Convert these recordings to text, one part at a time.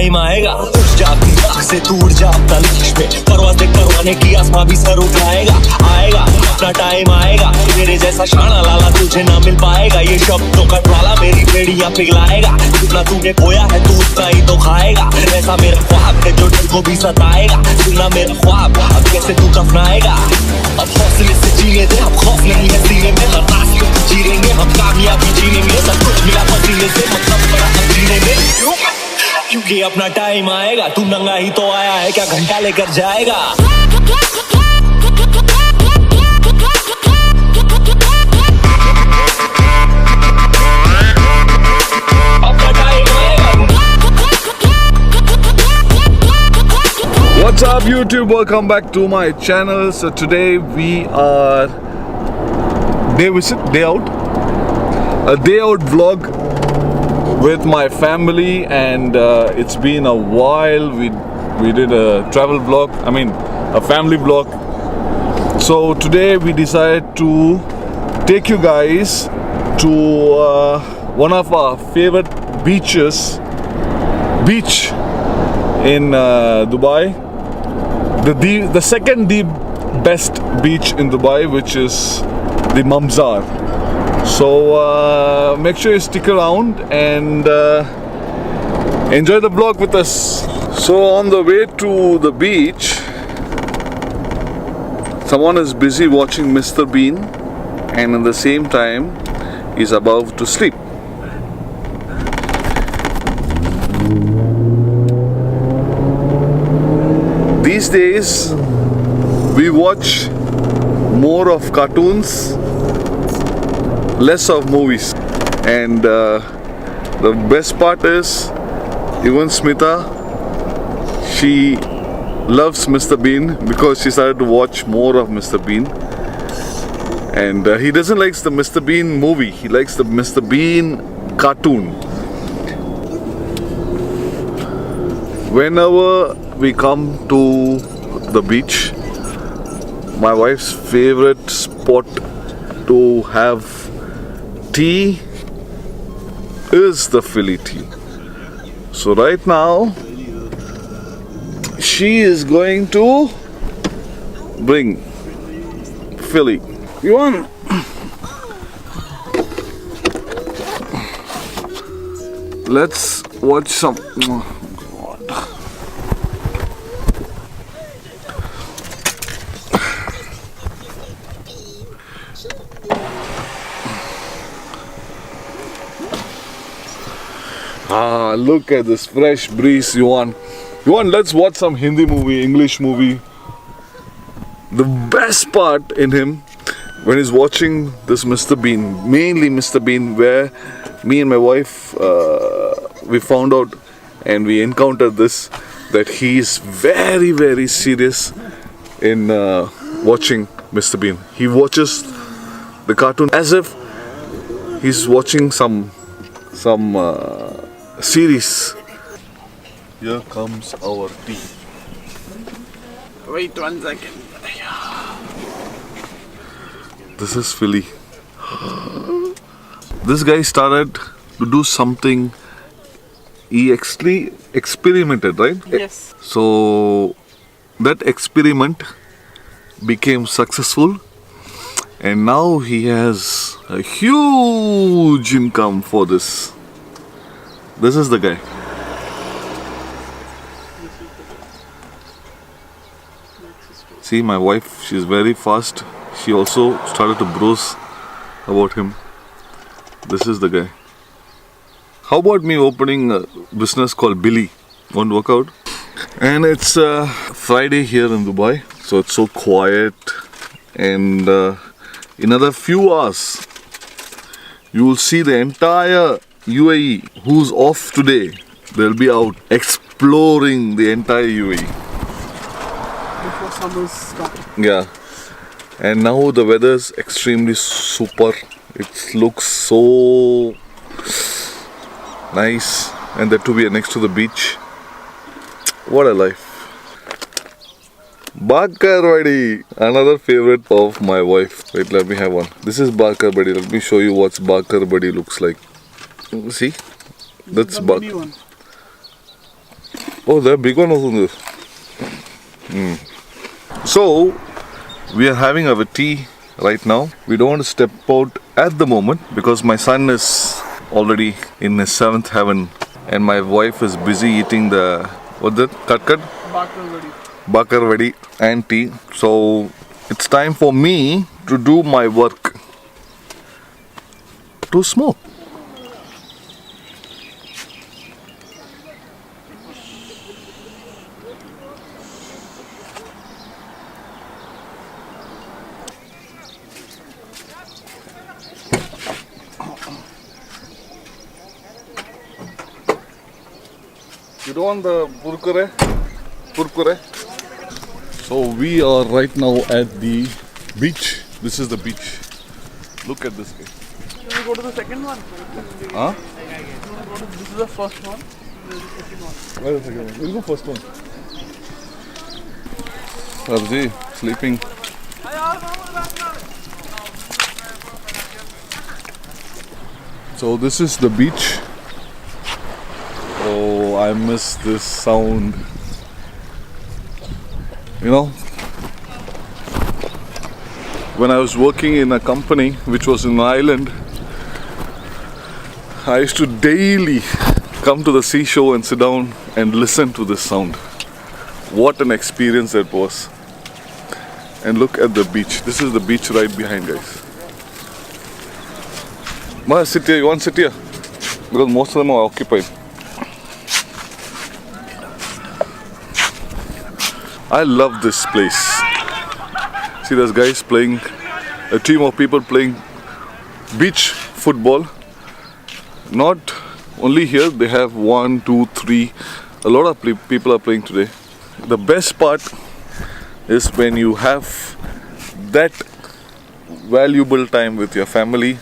Time आएगा, उठ जा अपनी आँख से दूर जा अपना लक्ष्य पे, परवाज़ परवाने की आसमां भी सर उठाएगा। आएगा अपना टाइम आएगा, तेरे जैसा शाना लाला तुझे ना मिल पाएगा। ये शब्दों का ज्वाला मेरी बेड़ियां पिघलाएगा, जितना तूने बोया है तू उतना ही तो खाएगा। ऐसा मेरा ख्वाब है जो दिल को भी सताएगा, सुनना मेरा ख्वाब अब कैसे तू दफनाएगा। अब हौसले से जीने दे, अब खौफ नहीं है सीने में, बर्दाश्त करके जी लेंगे हम कामयाबी जीने में। सब कुछ मिला पसीने से, मतलब बड़ा अब जीने में, क्योंकि अपना टाइम आएगा। तू नंगा ही तो आया है, क्या घंटा लेकर जाएगा। What's up YouTube, welcome back to my channel. So today we are a day out vlog with my family, and it's been a while. We did a travel vlog, I mean a family vlog. So today we decided to take you guys to one of our favorite beach in Dubai. The second best beach in Dubai, which is the Mamzar. So make sure you stick around and enjoy the vlog with us. So on the way to the beach, someone is busy watching Mr. Bean, and at the same time is about to sleep. These days we watch more of cartoons, less of movies, and the best part is even Smita, she loves Mr. Bean because she started to watch more of Mr. Bean. And he doesn't like the Mr. Bean movie, he likes the Mr. Bean cartoon. Whenever we come to the beach, my wife's favorite spot to have tea is the Philly tea. So right now she is going to bring Philly. You want? Let's watch some. Look at this fresh breeze, Yuan. Let's watch some Hindi movie, English movie. The best part in him when he's watching this Mr. Bean, mainly Mr. Bean, where me and my wife we found out and we encountered this, that he is very, very serious in watching Mr. Bean. He watches the cartoon as if he's watching some series. Here comes our tea. Wait 1 second. This is Philly. This guy started to do something. He actually experimented, right? Yes. So that experiment became successful, and now he has a huge income for this. This is the guy. See, my wife, she's very fast. She also started to browse about him. This is the guy. How about me opening a business called Billy? Won't work out? And it's Friday here in Dubai, so it's so quiet. And in another few hours, you will see the entire UAE, who's off today. They'll be out exploring the entire UAE. Before summer's starting. Yeah. And now the weather is extremely super. It looks so nice, and that to be next to the beach. What a life. Bakar Badi, another favorite of my wife. Wait, let me have one. This is Bakar Badi. Let me show you what Bakar Badi looks like. See? That's Bakar. Oh, they're big one also. So, we are having our tea right now. We don't want to step out at the moment because my son is already in his 7th heaven and my wife is busy eating the, what's that? Cut? Bakar vadi and tea. So, it's time for me to do my work. To smoke. You don't want the kurkure? So we are right now at the beach. This is the beach. Look at this guy. Can we go to the second one? Huh? This is the first one. This is the second one. Where is the second one? We'll go first one. Sarji, sleeping. So this is the beach. Oh, I miss this sound. You know, when I was working in a company which was in an island, I used to daily come to the seashore and sit down and listen to this sound. What an experience that was. And look at the beach. This is the beach right behind, guys. Ma, sit here. You want to sit here? Because most of them are occupied. I love this place. See, there's guys playing, a team of people playing beach football. Not only here, they have 1, 2, 3. A lot of people are playing today. The best part is when you have that valuable time with your family,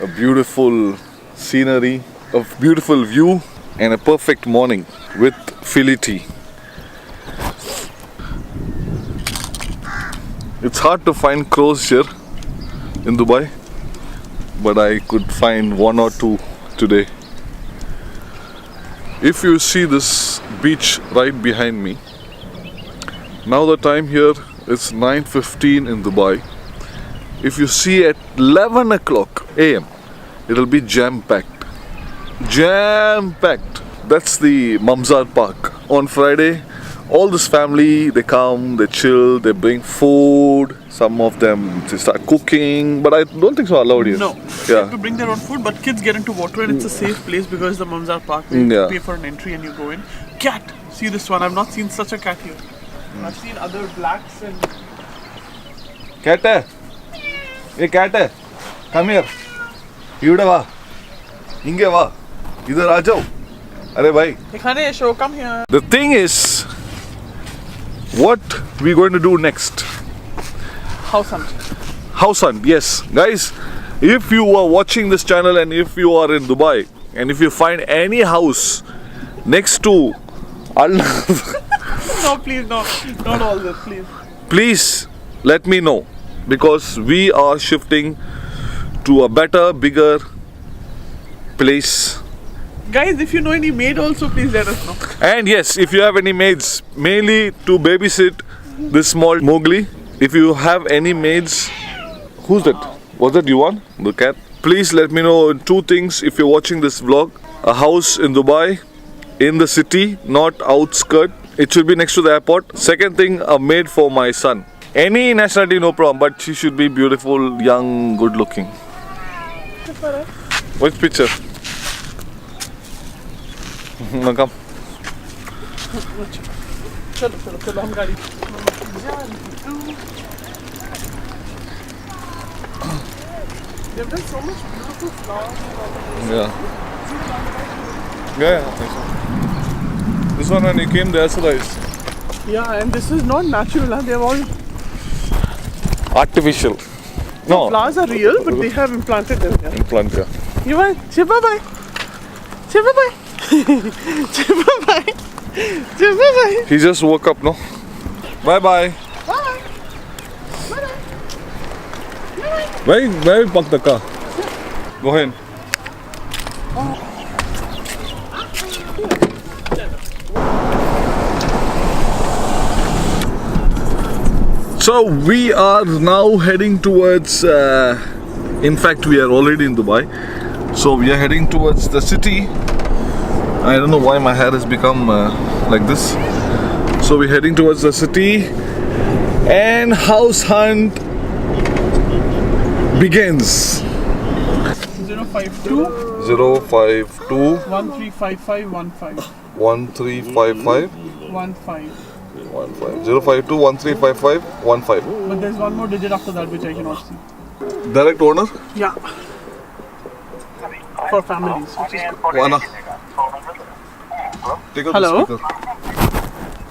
a beautiful scenery, a beautiful view, and a perfect morning with Filli tea. It's hard to find crows here in Dubai, but I could find 1 or 2 today. If you see this beach right behind me, now the time here is 9:15 in Dubai. If you see at 11 o'clock AM, it'll be jam-packed. Jam-packed. That's the Mamzar Park. On Friday, all this family, they come, they chill, they bring food. Some of them, they start cooking, but I don't think so allowed here. No, they have to bring their own food, but kids get into water and it's a safe place because the Mamzar Park, you pay for an entry and you go in. Cat! See this one, I've not seen such a cat here. I've seen other blacks and... Cat hai? Ye cat hai? Come here. Yuda va. Inge va. Idhar aa jao. Arey bhai. Ekhane show, come here. The thing is, what we going to do next? House hunt. House hunt, yes. Guys, if you are watching this channel and if you are in Dubai and if you find any house next to No, please, no. Not all this, please. please let me know, because we are shifting to a better, bigger place. Guys, if you know any maid also, please let us know. And yes, if you have any maids, mainly to babysit this small Mowgli. If you have any maids, who's that? Was that you one? The cat? Please let me know 2 things if you're watching this vlog. A house in Dubai, in the city, not outskirt. It should be next to the airport. Second thing, a maid for my son. Any nationality, no problem, but she should be beautiful, young, good looking. Which picture? Now come. Chalo, hum gaadi. They've done so much beautiful flowers. Yeah, I think so. This one when you came, they acidize. Yeah, and this is not natural, they're all... Artificial. No. Flowers are real, but they have implanted them here. Implant, yeah. You want? Say bye-bye. Say bye-bye. Say bye-bye. Say bye-bye. He just woke up, no? Bye-bye. Bye. Where park the car? Go ahead. So we are now heading towards, in fact we are already in Dubai. So we are heading towards the city. I don't know why my hair has become like this. So we're heading towards the city and house hunt begins. 052 052 135515 1355 15. 052 1355 But there's one more digit after that which I cannot see. Direct owner? Yeah. For families. Which is good. Wana. Take out Hello? the speaker.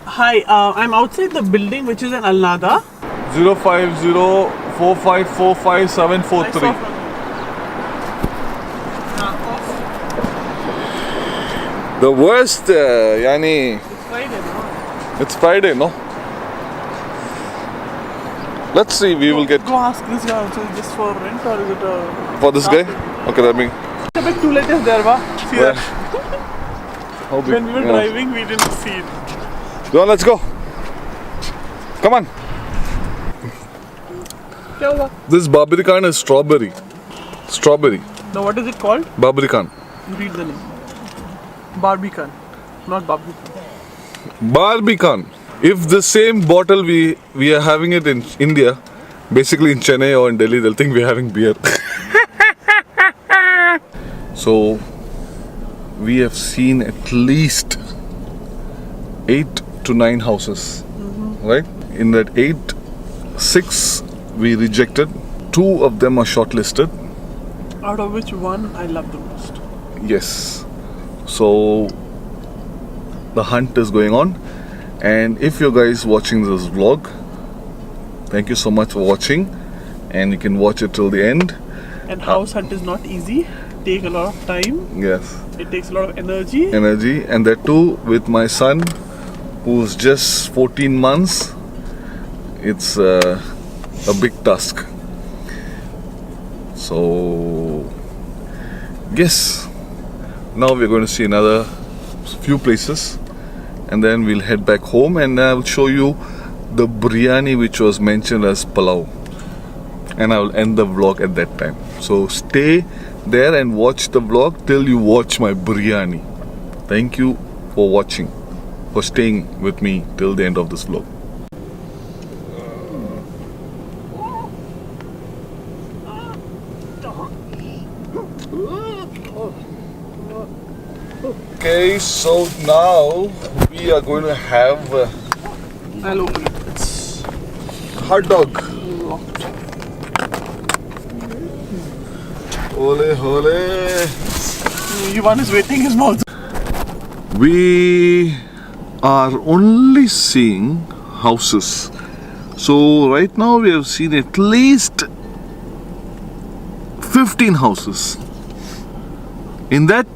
Hi, I'm outside the building which is in Al Nada. 05045454743. The worst, yani, It's Friday, no? it's Friday, no? Let's see, we will get Go ask this guy also, is this for rent or is it a... for this guy. Okay, let me. It's a bit too late is there, ba? See Where? that? How big? When we were Yeah. driving, we didn't see it. Go on, let's go. Come on. Kya hua? This Barbican is strawberry. Strawberry. Now what is it called? Barbican. You read the name. Barbican, not Barbican. Barbican. If the same bottle we are having it in India, basically in Chennai or in Delhi, they'll think we're having beer. So we have seen at least 8 to 9 houses, right? In that 8, 6 we rejected. 2 of them are shortlisted. Out of which one I love the most. Yes. So the hunt is going on, and if you guys watching this vlog, thank you so much for watching, and you can watch it till the end. And house hunt is not easy. Take a lot of time. Yes, It takes a lot of energy. and that too with my son who's just 14 months. It's a big task. So yes, now we're going to see another few places, and then we'll head back home, and I'll show you the biryani which was mentioned as palau, and I'll end the vlog at that time. So stay there and watch the vlog till you watch my biryani. Thank you for watching, for staying with me till the end of this vlog. Okay, so now we are going to have I'll open it. It's hot dog. locked. Ole ole. Yuvan is waiting his mouth. We are only seeing houses. So right now we have seen at least 15 houses. In that,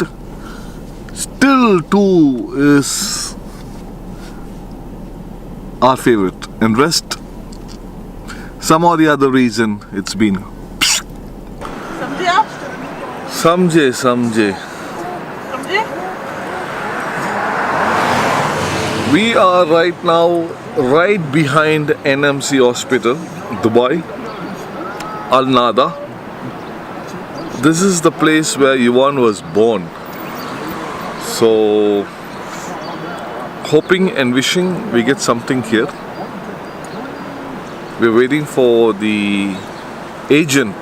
still 2 is our favorite, and rest, some or the other reason, it's been Samjhe aap? samjhe. Samjhe? We are right now right behind NMC Hospital, Dubai, Al Nada. This is the place where Yuvan was born. So, hoping and wishing we get something here. We're waiting for the agent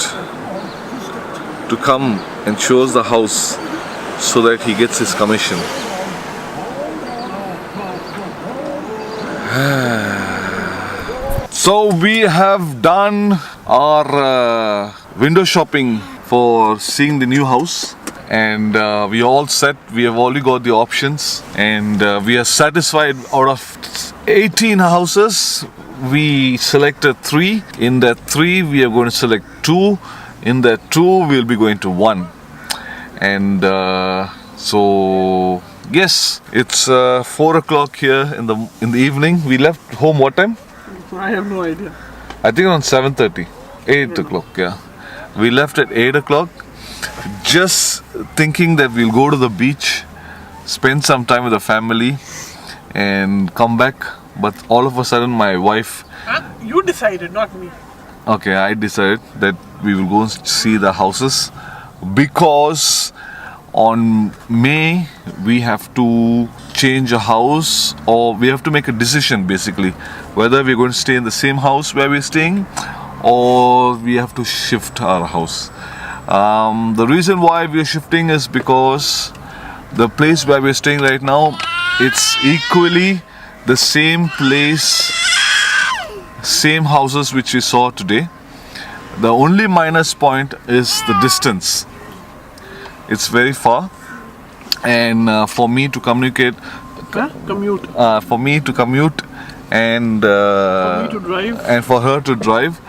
to come and show us the house so that he gets his commission. So we have done our window shopping for seeing the new house, and we are all set. We have already got the options, and we are satisfied. Out of 18 houses, we selected 3. In that 3 we are going to select 2. In that 2 we'll be going to 1. And so yes, it's 4 o'clock here in the evening. We left home what time? I have no idea. I think around 7:30, 8 o'clock. Yeah, we left at 8 o'clock, just thinking that we'll go to the beach, spend some time with the family, and come back. But all of a sudden, my wife You decided, not me. Okay, I decided that we will go and see the houses because on May we have to change a house, or we have to make a decision basically whether we're going to stay in the same house where we're staying or we have to shift our house. The reason why we're shifting is because the place where we're staying right now, it's equally the same place, same houses which we saw today. The only minus point is the distance. It's very far, and for me to communicate, Commute. for me to commute, and For me to drive. and for her to drive,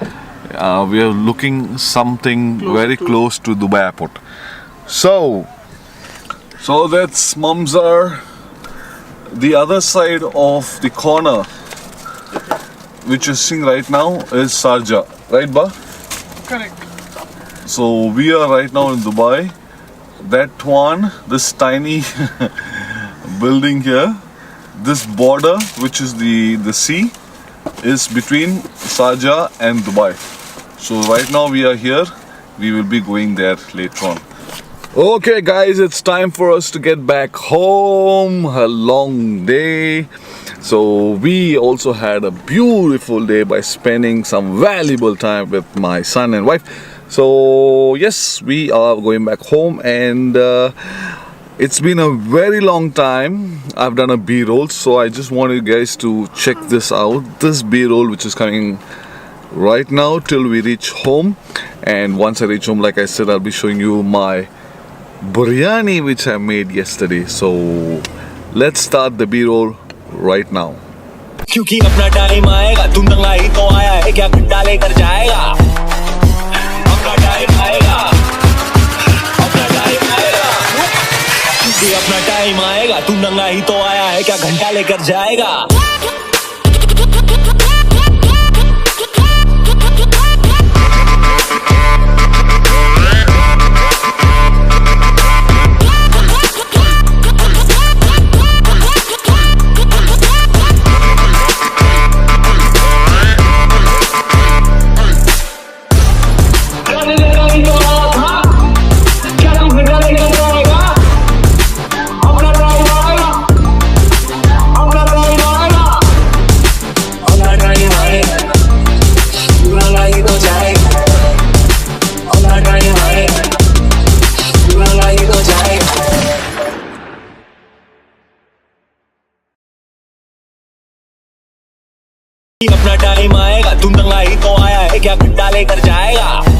we are looking something Close very to- close to Dubai airport. So that's Mamzar. The other side of the corner, which you're seeing right now, is Sharjah, right, Ba? Correct. So we are right now in Dubai. That one, this tiny building here, this border, which is the sea, is between Sharjah and Dubai. So right now we are here. We will be going there later on. Okay guys, it's time for us to get back home. A long day. So we also had a beautiful day by spending some valuable time with my son and wife. So yes, we are going back home, and it's been a very long time I've done a B-roll, so I just want you guys to check this out. This B-roll which is coming right now till we reach home, and once I reach home, like I said, I'll be showing you my biryani which I made yesterday. So let's start the B-roll right now. क्योंकि अपना time आएगा, तू नंगा ही तो आया है, क्या घंटा लेकर जाएगा? अपना टाइम आएगा, अपना टाइम आएगा, क्योंकि अपना टाइम आएगा, तू नंगा ही तो आया है, क्या घंटा लेकर जाएगा? अपना टाइम आएगा, तू नंगा ही तो आया है, क्या घंटा लेकर जाएगा?